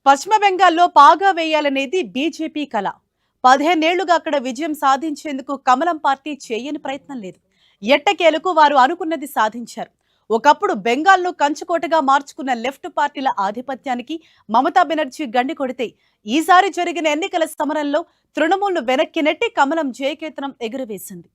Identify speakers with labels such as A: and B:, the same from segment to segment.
A: పశ్చిమ బెంగాల్లో పాగా వేయాలనేది బీజేపీ కల. 15 ఏళ్లుగా అక్కడ విజయం సాధించేందుకు కమలం పార్టీ చేయని ప్రయత్నం లేదు. ఎట్టకేలకు వారు అనుకున్నది సాధించారు. ఒకప్పుడు బెంగాల్ను కంచుకోటగా మార్చుకున్న లెఫ్ట్ పార్టీల ఆధిపత్యానికి మమతా బెనర్జీ గండి కొడితే, ఈసారి జరిగిన ఎన్నికల సమరంలో తృణమూల్ను వెనక్కి నెట్టి కమలం జయకేతనం ఎగురవేసింది.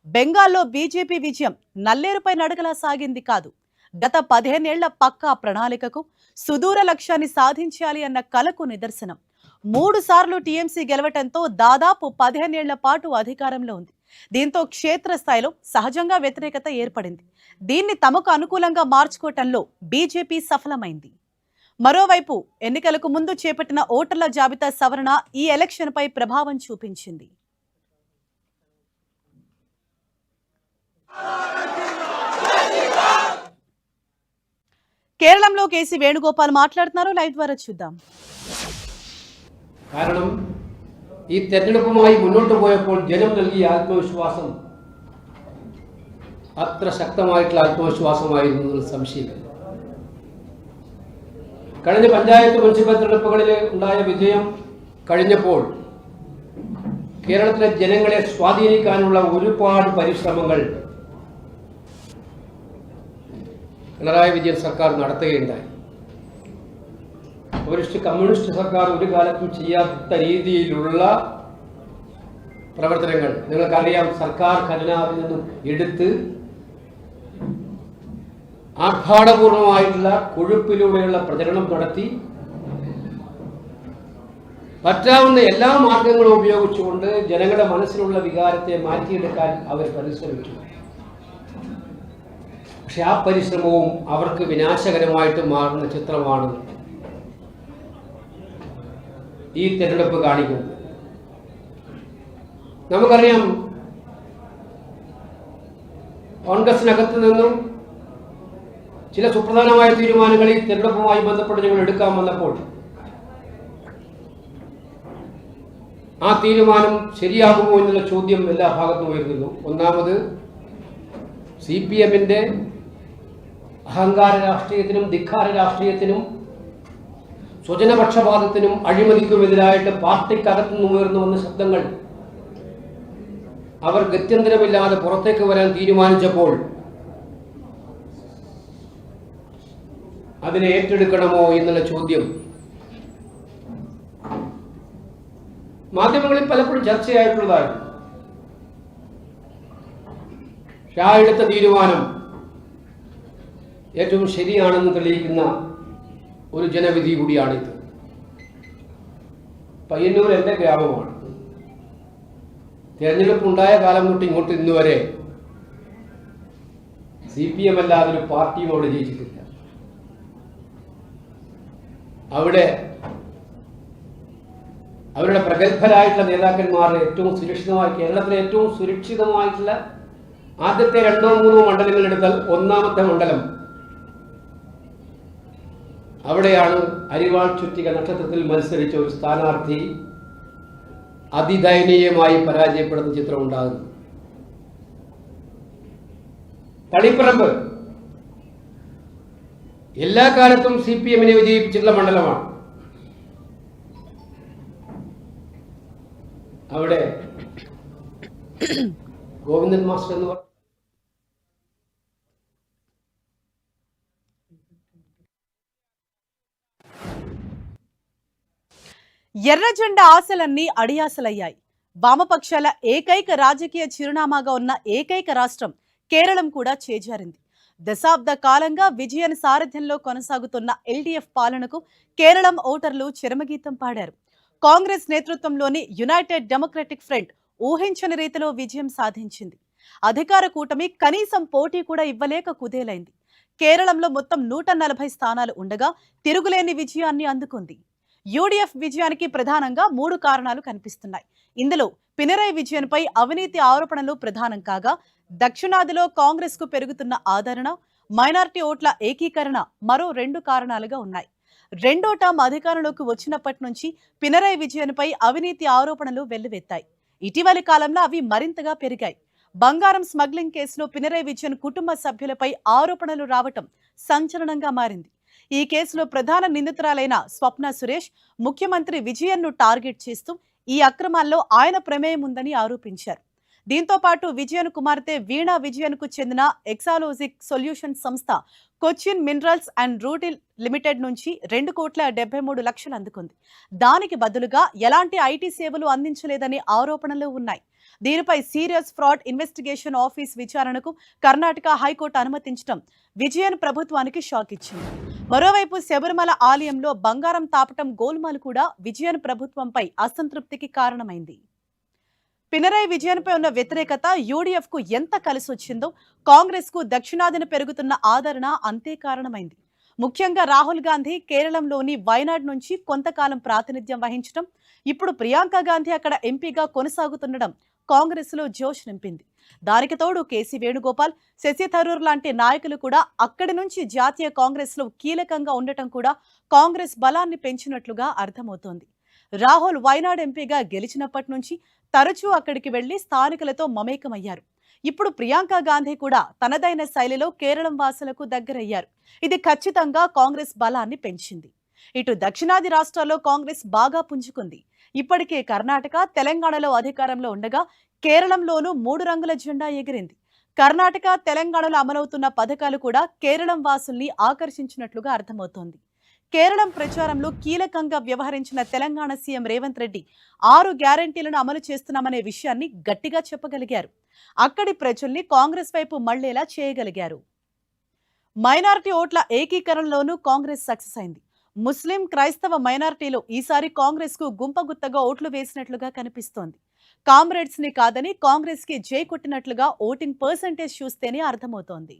A: బెంగాల్లో బీజేపీ విజయం నల్లేరుపై నడకలా సాగింది కాదు. గత 15 ఏళ్ల పక్కా ప్రణాళికకు, సుదూర లక్ష్యాన్ని సాధించాలి అన్న కలకు నిదర్శనం. 3 సార్లు టీఎంసీ గెలవటంతో దాదాపు 15 ఏళ్ల పాటు అధికారంలో ఉంది. దీంతో క్షేత్రస్థాయిలో సహజంగా వ్యతిరేకత ఏర్పడింది. దీన్ని తమకు అనుకూలంగా మార్చుకోవటంలో బీజేపీ సఫలమైంది. మరోవైపు ఎన్నికలకు ముందు చేపట్టిన ఓటర్ల జాబితా సవరణ ఈ ఎలక్షన్పై ప్రభావం చూపించింది. కేరళంలో కేసీ వేణుగోపాల్ మాట్లాడుతున్నారు. లైవ్ ద్వారా చూద్దాం.
B: കാരണം ഈ തെരഞ്ഞെടുപ്പുമായി മുന്നോട്ട് പോയപ്പോൾ ജനം നൽകിയ ആത്മവിശ്വാസം അത്ര ശക്തമായിട്ടുള്ള ആത്മവിശ്വാസമായിരുന്നതിൽ സംശയമില്ല. കഴിഞ്ഞ പഞ്ചായത്ത് മുനിസിപ്പൽ തെരഞ്ഞെടുപ്പുകളിൽ ഉണ്ടായ വിജയം കഴിഞ്ഞപ്പോൾ കേരളത്തിലെ ജനങ്ങളെ സ്വാധീനിക്കാനുള്ള ഒരുപാട് പരിശ്രമങ്ങൾ പിണറായി വിജയൻ സർക്കാർ നടത്തുകയുണ്ടായി. കമ്മ്യൂണിസ്റ്റ് സർക്കാർ ഒരു കാലത്തും ചെയ്യാത്ത രീതിയിലുള്ള പ്രവർത്തനങ്ങൾ നിങ്ങൾക്കറിയാം. സർക്കാർ ഖജനാവിൽ നിന്നും എടുത്ത് ആർഭാടപൂർണമായിട്ടുള്ള കൊഴുപ്പിലൂടെയുള്ള പ്രചരണം നടത്തി പറ്റാവുന്ന എല്ലാ മാർഗങ്ങളും ഉപയോഗിച്ചുകൊണ്ട് ജനങ്ങളുടെ മനസ്സിലുള്ള വികാരത്തെ മാറ്റിയെടുക്കാൻ അവർ പരിശ്രമിച്ചു. പക്ഷെ ആ പരിശ്രമവും അവർക്ക് വിനാശകരമായിട്ട് മാറുന്ന ചിത്രമാണ് ഈ തെരഞ്ഞെടുപ്പ് കാണിക്കുന്നത്. നമുക്കറിയാം, കോൺഗ്രസിനകത്ത് നിന്നും ചില സുപ്രധാനമായ തീരുമാനങ്ങൾ ഈ തെരഞ്ഞെടുപ്പുമായി ബന്ധപ്പെട്ട് ഞങ്ങൾ എടുക്കാൻ വന്നപ്പോൾ ആ തീരുമാനം ശരിയാകുമോ എന്നുള്ള ചോദ്യം എല്ലാ ഭാഗത്തും ഉയർന്നിരുന്നു. ഒന്നാമത് CPM-ന്റെ അഹങ്കാര രാഷ്ട്രീയത്തിനും ധിക്കാര രാഷ്ട്രീയത്തിനും സ്വജനപക്ഷപാതത്തിനും അഴിമതിക്കുമെതിരായിട്ട് പാർട്ടിക്കകത്തു നിന്ന് ഉയർന്നു വന്ന ശബ്ദങ്ങൾ അവർ ഗത്യന്തരമില്ലാതെ പുറത്തേക്ക് വരാൻ തീരുമാനിച്ചപ്പോൾ അതിനെ ഏറ്റെടുക്കണമോ എന്നുള്ള ചോദ്യം മാധ്യമങ്ങളിൽ പലപ്പോഴും ചർച്ചയായിട്ടുള്ളതാണ്. ഷാ എടുത്ത തീരുമാനം ഏറ്റവും ശരിയാണെന്ന് തെളിയിക്കുന്ന ഒരു ജനവിധി കൂടിയാണിത്. പയ്യന്നൂർ എൻ്റെ ഗ്രാമമാണ്. തെരഞ്ഞെടുപ്പ് ഉണ്ടായ കാലം തൊട്ട് ഇങ്ങോട്ട് ഇന്ന് വരെ CPM അല്ലാതെ ഒരു പാർട്ടിയും അവിടെ ജയിച്ചിട്ടില്ല. അവിടെ അവരുടെ പ്രഗത്ഭരായിട്ടുള്ള നേതാക്കന്മാർ ഏറ്റവും സുരക്ഷിതമായി, കേരളത്തിലെ ഏറ്റവും സുരക്ഷിതമായിട്ടുള്ള ആദ്യത്തെ 2-3 മണ്ഡലങ്ങൾ എടുത്താൽ ഒന്നാമത്തെ മണ്ഡലം അവിടെയാണ് അരിവാൾ ചുറ്റിക നക്ഷത്രത്തിൽ മത്സരിച്ച ഒരു സ്ഥാനാർത്ഥി അതിദയനീയമായി പരാജയപ്പെടുന്ന ചിത്രം ഉണ്ടാകുന്നു. തളിപ്പറമ്പ് എല്ലാ കാലത്തും CPM-നെ വിജയിപ്പിച്ചിട്ടുള്ള മണ്ഡലമാണ്. അവിടെ ഗോവിന്ദൻ മാസ്റ്റർ എന്ന് പറഞ്ഞു
A: ఎర్ర జెండా ఆశలన్నీ అడియాసలయ్యాయి. వామపక్షాల ఏకైక రాజకీయ చిరునామాగా ఉన్న ఏకైక రాష్ట్రం కేరళం కూడా చేజారింది. దశాబ్ద కాలంగా విజయన్ సారథ్యంలో కొనసాగుతున్న LDF పాలనకు కేరళం ఓటర్లు చరమగీతం పాడారు. కాంగ్రెస్ నేతృత్వంలోని యునైటెడ్ డెమోక్రటిక్ ఫ్రంట్ ఊహించని రీతిలో విజయం సాధించింది. అధికార కూటమి కనీసం పోటీ కూడా ఇవ్వలేక కుదేలైంది. కేరళంలో మొత్తం 140 స్థానాలు ఉండగా తిరుగులేని విజయాన్ని అందుకుంది. UDF విజయానికి ప్రధానంగా 3 కారణాలు కనిపిస్తున్నాయి. ఇందులో పినరయ్ విజయన్పై అవినీతి ఆరోపణలు ప్రధానం కాగా, దక్షిణాదిలో కాంగ్రెస్ కు పెరుగుతున్న ఆదరణ, మైనారిటీ ఓట్ల ఏకీకరణ మరో 2 కారణాలుగా ఉన్నాయి. రెండో టర్మ్ అధికారంలోకి వచ్చినప్పటి నుంచి పినరయ్ విజయన్పై అవినీతి ఆరోపణలు వెల్లువెత్తాయి. ఇటీవలి కాలంలో అవి మరింతగా పెరిగాయి. బంగారం స్మగ్లింగ్ కేసులో పినరయ్ విజయన్ కుటుంబ సభ్యులపై ఆరోపణలు రావటం సంచలనంగా మారింది. ఈ కేసులో ప్రధాన నిందితురాలైన స్వప్న సురేష్ ముఖ్యమంత్రి విజయన్ను టార్గెట్ చేస్తూ ఈ అక్రమాల్లో ఆయన ప్రమేయం ఉందని ఆరోపించారు. దీంతో పాటు విజయన్ కుమార్తె వీణా విజయన్కు చెందిన ఎక్సాలోజిక్ సొల్యూషన్ సంస్థ Cochin minerals and rutile limited నుంచి 2,73,00,000 అందుకుంది. దానికి బదులుగా ఎలాంటి ఐటీ సేవలు అందించలేదని ఆరోపణలు ఉన్నాయి. దీనిపై సీరియస్ ఫ్రాడ్ ఇన్వెస్టిగేషన్ ఆఫీస్ విచారణకు కర్ణాటక హైకోర్టు అనుమతించడం విజయన్ ప్రభుత్వానికి షాక్ ఇచ్చింది. మరోవైపు శబరిమల ఆలయంలో బంగారం తాపటం గోల్మాల్ కూడా విజయన్ ప్రభుత్వంపై అసంతృప్తికి కారణమైంది. పినరై విజయన్పై ఉన్న వ్యతిరేకత యూడీఎఫ్ కు ఎంత కలిసొచ్చిందో కాంగ్రెస్ కు దక్షిణాదిన పెరుగుతున్న ఆదరణ అంతే కారణమైంది. ముఖ్యంగా రాహుల్ గాంధీ కేరళంలోని వైనాడ్ నుంచి కొంతకాలం ప్రాతినిధ్యం వహించడం, ఇప్పుడు ప్రియాంక గాంధీ అక్కడ ఎంపీగా కొనసాగుతుండడం కాంగ్రెస్ లో జోష్ నింపింది. దానికి తోడు కేసీ వేణుగోపాల్, శశి థరూర్ లాంటి నాయకులు కూడా అక్కడి నుంచి జాతీయ కాంగ్రెస్ లో కీలకంగా ఉండటం కూడా కాంగ్రెస్ బలాన్ని పెంచినట్లుగా అర్థమవుతోంది. రాహుల్ వైనాడ్ ఎంపీగా గెలిచినప్పటి నుంచి తరచూ అక్కడికి వెళ్లి స్థానికులతో మమేకమయ్యారు. ఇప్పుడు ప్రియాంక గాంధీ కూడా తనదైన శైలిలో కేరళం వాసులకు దగ్గరయ్యారు. ఇది ఖచ్చితంగా కాంగ్రెస్ బలాన్ని పెంచింది. ఇటు దక్షిణాది రాష్ట్రాల్లో కాంగ్రెస్ బాగా పుంజుకుంది. ఇప్పటికే కర్ణాటక, తెలంగాణలో అధికారంలో ఉండగా కేరళంలోనూ 3 రంగుల జెండా ఎగిరింది. కర్ణాటక, తెలంగాణలో అమలవుతున్న పథకాలు కూడా కేరళం వాసుల్ని ఆకర్షించినట్లుగా అర్థమవుతోంది. కేరళం ప్రచారంలో కీలకంగా వ్యవహరించిన తెలంగాణ సీఎం రేవంత్ రెడ్డి 6 గ్యారెంటీలను అమలు చేస్తున్నామనే విషయాన్ని గట్టిగా చెప్పగలిగారు. అక్కడి ప్రజల్ని కాంగ్రెస్ వైపు మళ్లేలా చేయగలిగారు. మైనారిటీ ఓట్ల ఏకీకరణలోనూ కాంగ్రెస్ సక్సెస్ అయింది. ముస్లిం, క్రైస్తవ మైనారిటీలు ఈసారి కాంగ్రెస్ కు గుంపగుత్తగా ఓట్లు వేసినట్లుగా కనిపిస్తోంది. కామ్రేడ్స్ ని కాదని కాంగ్రెస్ కి జై కొట్టినట్లుగా ఓటింగ్ పర్సెంటేజ్ చూస్తేనే అర్థమవుతోంది.